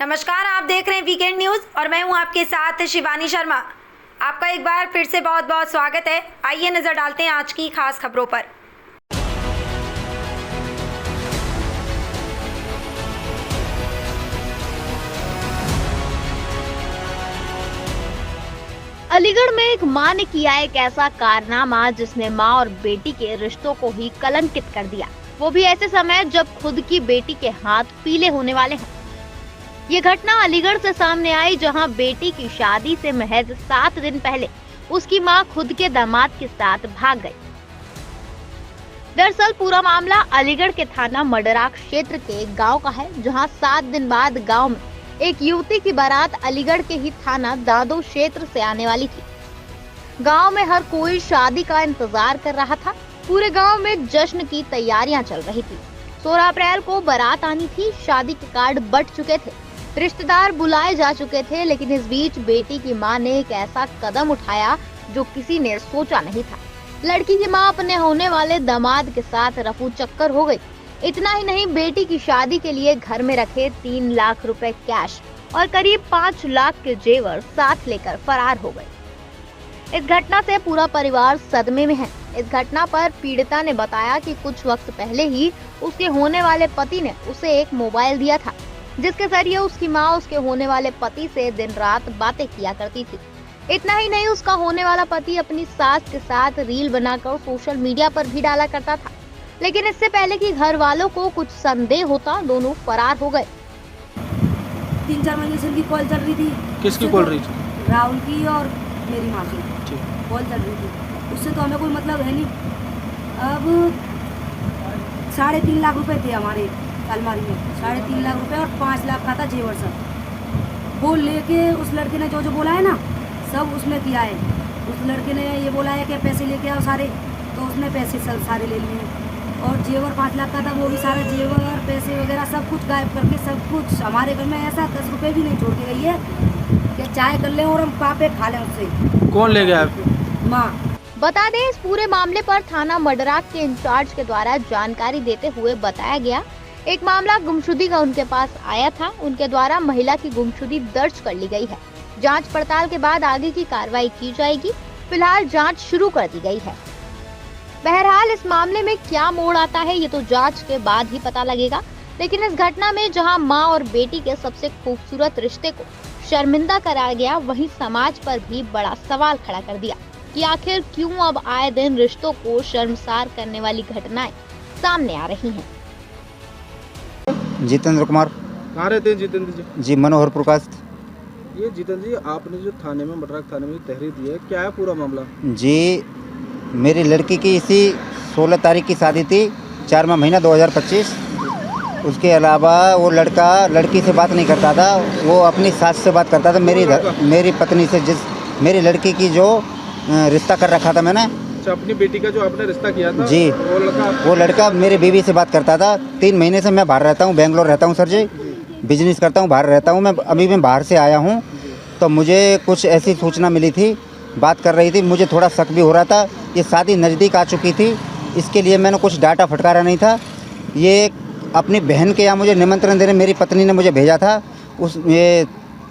नमस्कार, आप देख रहे हैं वीकेंड न्यूज़ और मैं हूं आपके साथ शिवानी शर्मा। आपका एक बार फिर से बहुत बहुत स्वागत है। आइए नज़र डालते हैं आज की खास खबरों पर। अलीगढ़ में एक मां ने किया एक ऐसा कारनामा जिसने मां और बेटी के रिश्तों को ही कलंकित कर दिया, वो भी ऐसे समय जब खुद की बेटी के हाथ पीले होने वाले हैं। ये घटना अलीगढ़ से सामने आई, जहां बेटी की शादी से महज 7 दिन पहले उसकी मां खुद के दामाद के साथ भाग गई। दरअसल पूरा मामला अलीगढ़ के थाना मडराक क्षेत्र के गांव का है, जहां 7 दिन बाद गांव में एक युवती की बारात अलीगढ़ के ही थाना दादो क्षेत्र से आने वाली थी। गांव में हर कोई शादी का इंतजार कर रहा था। पूरे गांव में जश्न की तैयारियां चल रही थी। 16 अप्रैल को बारात आनी थी। शादी के कार्ड बंट चुके थे, रिश्तेदार बुलाए जा चुके थे, लेकिन इस बीच बेटी की मां ने एक ऐसा कदम उठाया जो किसी ने सोचा नहीं था। लड़की की मां अपने होने वाले दामाद के साथ रफू चक्कर हो गई। इतना ही नहीं, बेटी की शादी के लिए घर में रखे 3 लाख रुपए कैश और करीब 5 लाख के जेवर साथ लेकर फरार हो गए। इस घटना से पूरा परिवार सदमे में है। इस घटना पर पीड़िता ने बताया कि कुछ वक्त पहले ही उसके होने वाले पति ने उसे एक मोबाइल दिया था, जिसके जरिए उसकी मां उसके होने वाले पति से दिन रात बातें किया करती थी। इतना ही नहीं, उसका होने वाला पति अपनी सास के साथ रील बनाकर सोशल मीडिया पर भी डाला करता था, लेकिन इससे पहले कि घर वालों को कुछ संदेह होता, दोनों फरार हो गए। 3-4 महीने से उनकी कॉल चल रही थी। किसकी कॉल रही थी? राहुल की और मेरी माँ की कॉल चल रही थी। उससे तो हमें कोई मतलब है नहीं। अब 3.5 लाख रुपए थे हमारे अलमारी में, 3.5 लाख रुपए और 5 लाख का था जेवर सब। वो लेके उस लड़के ने जो बोला है ना, सब उसने किया है। उस लड़के ने ये बोला है कि पैसे लेके आओ सारे, तो उसने पैसे सब सारे ले लिए। और जेवर 5 लाख का था, वो भी सारा जेवर पैसे वगैरह सब कुछ गायब करके सब कुछ हमारे घर में ऐसा 10 रुपए भी नहीं छोड़ के गई है कि चाय कर लें और हम पापे खा लें उससे। कौन ले गया? माँ। बता दें, इस पूरे मामले पर थाना मडराक के इंचार्ज के द्वारा जानकारी देते हुए बताया गया, एक मामला गुमशुदगी का उनके पास आया था। उनके द्वारा महिला की गुमशुदगी दर्ज कर ली गई है। जांच पड़ताल के बाद आगे की कार्रवाई की जाएगी। फिलहाल जांच शुरू कर दी गई है। बहरहाल इस मामले में क्या मोड़ आता है, ये तो जांच के बाद ही पता लगेगा। लेकिन इस घटना में जहां मां और बेटी के सबसे खूबसूरत रिश्ते को शर्मिंदा कराया गया, वहीं समाज पर भी बड़ा सवाल खड़ा कर दिया कि आखिर क्यों अब आए दिन रिश्तों को शर्मसार करने वाली घटनाएं सामने आ रही हैं। जितेंद्र कुमार। कहाँ रहते हैं जितेंद्र जी? जी, मनोहर प्रकाश। ये जितेंद्र जी, आपने जो थाने में मडराक थाने में तहरीर दी है, क्या है पूरा मामला? जी, मेरी लड़की की इसी 16 तारीख की शादी थी, 4वां महीना 2025। उसके अलावा वो लड़का लड़की से बात नहीं करता था, वो अपनी सास से बात करता था। मेरी पत्नी से, मेरी लड़की की जो रिश्ता कर रखा था मैंने। अच्छा, अपनी बेटी का जो आपने रिश्ता किया था जी, वो लड़का मेरी बीवी से बात करता था। 3 महीने से मैं बाहर रहता हूँ, बेंगलोर रहता हूँ सर जी, बिजनेस करता हूँ, बाहर रहता हूँ। मैं बाहर से आया हूँ, तो मुझे कुछ ऐसी सूचना मिली थी, बात कर रही थी, मुझे थोड़ा शक भी हो रहा था। ये शादी नज़दीक आ चुकी थी, इसके लिए मैंने कुछ डाटा फटकारा नहीं था। ये अपनी बहन के यहाँ मुझे निमंत्रण देने मेरी पत्नी ने मुझे भेजा था। ये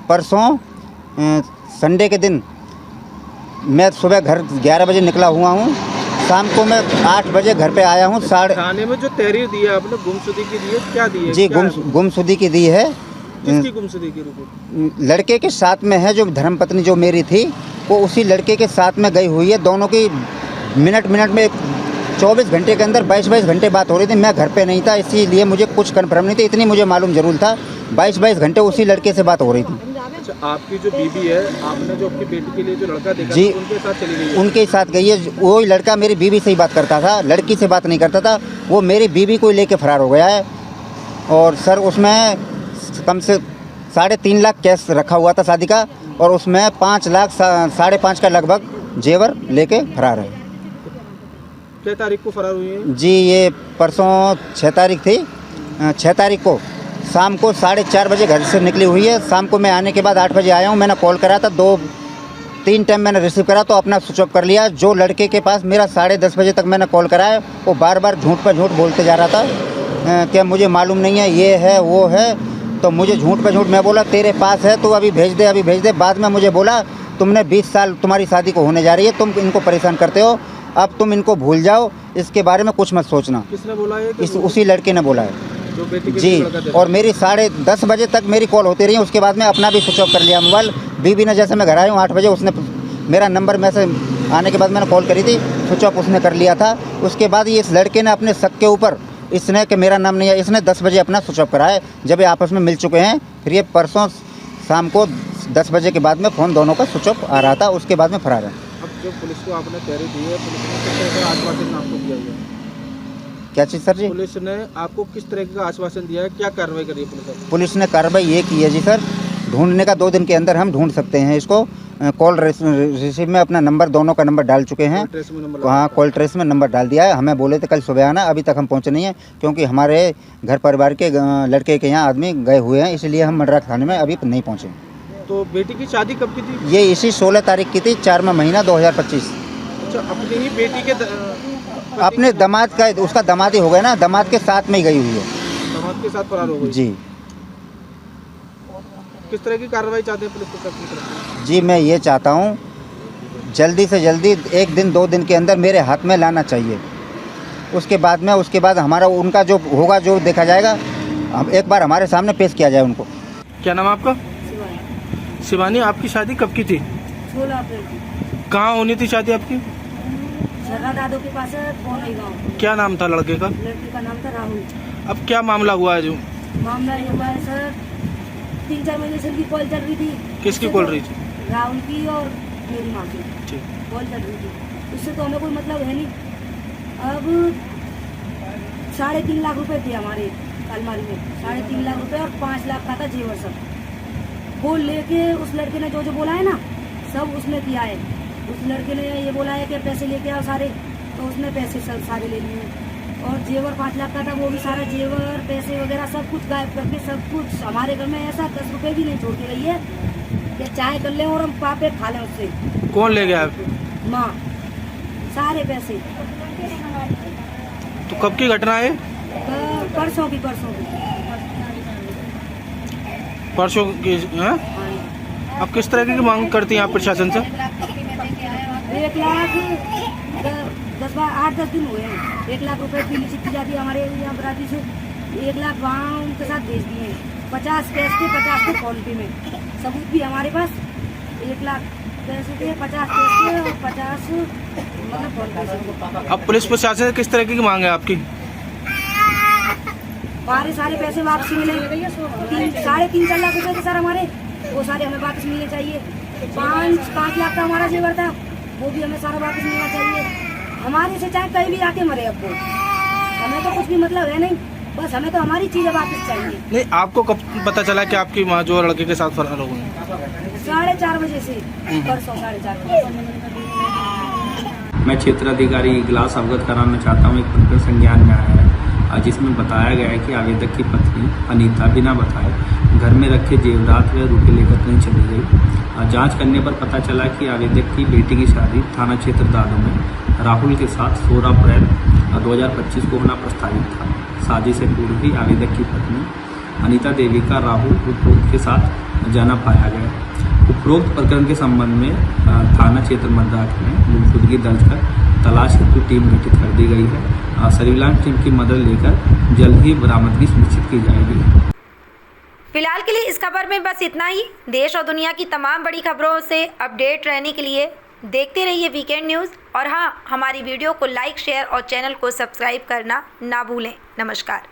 परसों संडे के दिन मैं सुबह घर 11 बजे निकला हुआ हूँ, शाम को मैं 8 बजे घर पे आया हूँ। थाने में जो तहरीर दी है आपने गुमशुदगी की दी है, क्या दी है? जी, गुमशुदगी की दी है। किसकी गुमशुदगी की रिपोर्ट? लड़के के साथ में है, जो धर्मपत्नी जो मेरी थी, वो उसी लड़के के साथ में गई हुई है। दोनों की मिनट में 24 घंटे के अंदर 22 घंटे बात हो रही थी। मैं घर पे नहीं था, इसीलिए मुझे कुछ कन्फर्म नहीं था। इतनी मुझे मालूम जरूर था, 22 घंटे उसी लड़के से बात हो रही थी। अच्छा, आपकी जो बीवी है, आपने जो अपनी बेटी के लिए जो लड़का देखा जी, था, उनके साथ चली गई है? उनके साथ गई है। वही लड़का मेरी बीवी से ही बात करता था, लड़की से बात नहीं करता था। वो मेरी बीवी को लेके फरार हो गया है। और सर, उसमें कम से 3.5 लाख कैश रखा हुआ था शादी का, और उसमें 5 लाख 5.5 का लगभग जेवर लेके फरार है। क्या तारीख को फरार हुई है? जी, ये परसों 6 तारीख थी। 6 तारीख को शाम को 4:30 बजे घर से निकली हुई है। शाम को मैं आने के बाद 8 बजे आया हूँ। मैंने कॉल करा था, 2-3 टाइम मैंने रिसीव करा तो अपना स्विच ऑफ कर लिया। जो लड़के के पास मेरा 10:30 बजे तक मैंने कॉल कराया, वो बार बार झूठ पर झूठ बोलते जा रहा था कि मुझे मालूम नहीं है, ये है वो है। तो मुझे झूठ पे झूठ मैं बोला तेरे पास है तो अभी भेज दे, अभी भेज दे। बाद में मुझे बोला तुमने 20 साल तुम्हारी शादी को होने जा रही है, तुम इनको परेशान करते हो, अब तुम इनको भूल जाओ, इसके बारे में कुछ मत सोचना। किसने बोला है? उसी लड़के ने बोला है जो बेटी के जी। लड़का था। और मेरी 10:30 बजे तक मेरी कॉल होती रही, उसके बाद में अपना भी स्विच ऑफ कर लिया मोबाइल। बीबी ने जैसे मैं घर आया हूँ 8 बजे, उसने मेरा नंबर में से आने के बाद मैंने कॉल करी थी, स्विच ऑफ उसने कर लिया था। उसके बाद ये इस लड़के ने अपने शक के ऊपर इसने कि मेरा नाम नहीं है, इसने 10 बजे अपना स्विच ऑफ कराया। जब ये आपस में मिल चुके हैं, फिर ये परसों शाम को 10 बजे के बाद में फ़ोन दोनों का स्विच ऑफ आ रहा था, उसके बाद में फरार है। अब जो पुलिस को आपने तहरीर दी है, पुलिस ने किस तरह का आश्वासन आपको दिया है? क्या चीज़ सर जी? पुलिस ने आपको किस तरह का आश्वासन दिया है, क्या कार्रवाई करी है पुलिस? पुलिस ने कार्रवाई ये की है जी सर, ढूंढने का 2 दिन के अंदर हम ढूंढ सकते हैं इसको। कॉल रिसीव में अपना नंबर, दोनों का नंबर डाल चुके हैं। ट्रेस में नंबर हाँ, कॉल ट्रेस में नंबर डाल दिया है। हमें बोले थे कल सुबह आना, अभी तक हम पहुँचे नहीं हैं, क्योंकि हमारे घर परिवार के लड़के के यहाँ आदमी गए हुए हैं, इसलिए हम मडराक थाने में अभी नहीं पहुँचे। तो बेटी की शादी कब की थी? ये इसी 16 तारीख की थी, 4वां महीना 2025। अच्छा, अपनी ही बेटी के अपने दामाद का, उसका दामाद ही हो गया ना, दामाद के साथ में ही गई हुई है दामाद के साथ फरार हो गई जी। किस तरह की कार्रवाई चाहते हैं पुलिस प्रशासन की तरफ से? जी मैं ये चाहता हूँ जल्दी से जल्दी 1 दिन 2 दिन के अंदर मेरे हाथ में लाना चाहिए। उसके बाद हमारा उनका जो होगा, जो देखा जाएगा, हम एक बार हमारे सामने पेश किया जाए उनको। क्या नाम है आपका? शिवानी, आपकी शादी कब की थी? 16 अप्रैल की। कहाँ होनी थी शादी आपकी? झर्रा दादो के पास है, पौनी गाँव। क्या नाम था लड़के का? लड़के का नाम था राहुल। अब क्या मामला हुआ है? जो मामला ये हुआ है सर, 3-4 महीने से उनकी कॉल चल रही थी। किसकी कॉल रही थी? राहुल की और मेरी माँ की ठीक। कॉल चल रही थी। उससे तो हमें कोई मतलब है नहीं। अब 3.5 लाख रुपए थे हमारे अलमारी में, 3.5 लाख रुपए और 5 लाख का था जेवर सब। वो लेके उस लड़के ने जो बोला है ना, सब उसने किया है। उस लड़के ने ये बोला है कि पैसे लेके आओ सारे, तो उसने पैसे सब सारे ले लिए। और जेवर 5 लाख का था, वो भी सारा जेवर, पैसे वगैरह सब कुछ गायब करके, सब कुछ हमारे घर में ऐसा 10 रुपए भी नहीं छोड़ के गई है कि चाय कर लें और हम पापे खा लें उससे। कौन ले गया? माँ, सारे पैसे। तो कब की घटना है? परसों की परसों की है? अब किस तरह की मांग करती हैं आप प्रशासन से? 1 लाख 8-10 दिन हुए हैं। 1 लाख रुपए पीली चिट्ठी जाती है हमारे यहाँ बराती से। 1 लाख वहाँ उनके साथ भेज दिए हैं, 50 कैश थे, 50 थे फोन पे में। सबूत भी हमारे पास। 1 लाख पैसे थे, 50 कैश थे और 50 मतलब फोन पे से। अब पुलिस प्रशासन से किस तरह की मांग है आपकी? हमारे सारे पैसे वापस मिले। 3.5-4 लाख रुपए थे सर हमारे, वो सारे हमें वापस मिलने चाहिए। 5 लाख का हमारा जेवर था, वो भी हमें सारा वापस मिलना चाहिए। हमारे से चाहे कहीं भी आके मरे, अब वो हमें तो कुछ भी मतलब है नहीं, बस हमें तो हमारी चीजें वापस चाहिए। नहीं, आपको कब पता चला कि आपकी माँ जो लड़के के साथ फरार हो गई? 4:30 बजे से, परसों 4:30 बजे। मैं क्षेत्राधिकारी इगलास अवगत कराना चाहता हूँ। एक प्रकरण संज्ञान में आया है जिसमें बताया गया है कि आवेदक की पत्नी अनीता बिना बताए घर में रखे जेवरात व रुपये लेकर कहीं चली गई। जांच करने पर पता चला कि आवेदक की बेटी की शादी थाना क्षेत्र दादो में राहुल के साथ 16 अप्रैल 2025 को होना प्रस्तावित था। शादी से पूर्व भी आवेदक की पत्नी अनीता देवी का राहुल उपरोक्त के साथ जाना पाया गया। उपरोक्त प्रकरण के संबंध में थाना क्षेत्र मडराक में गुमशुदगी दर्ज कर तलाश हेतु टीम गठित कर दी गई है। सर्विलांस टीम की मदद लेकर जल्द ही बरामदगी सुनिश्चित की जाएगी। फिलहाल के लिए इस खबर में बस इतना ही। देश और दुनिया की तमाम बड़ी खबरों से अपडेट रहने के लिए देखते रहिए वीकेंड न्यूज़। और हाँ, हमारी वीडियो को लाइक, शेयर और चैनल को सब्सक्राइब करना ना भूलें। नमस्कार।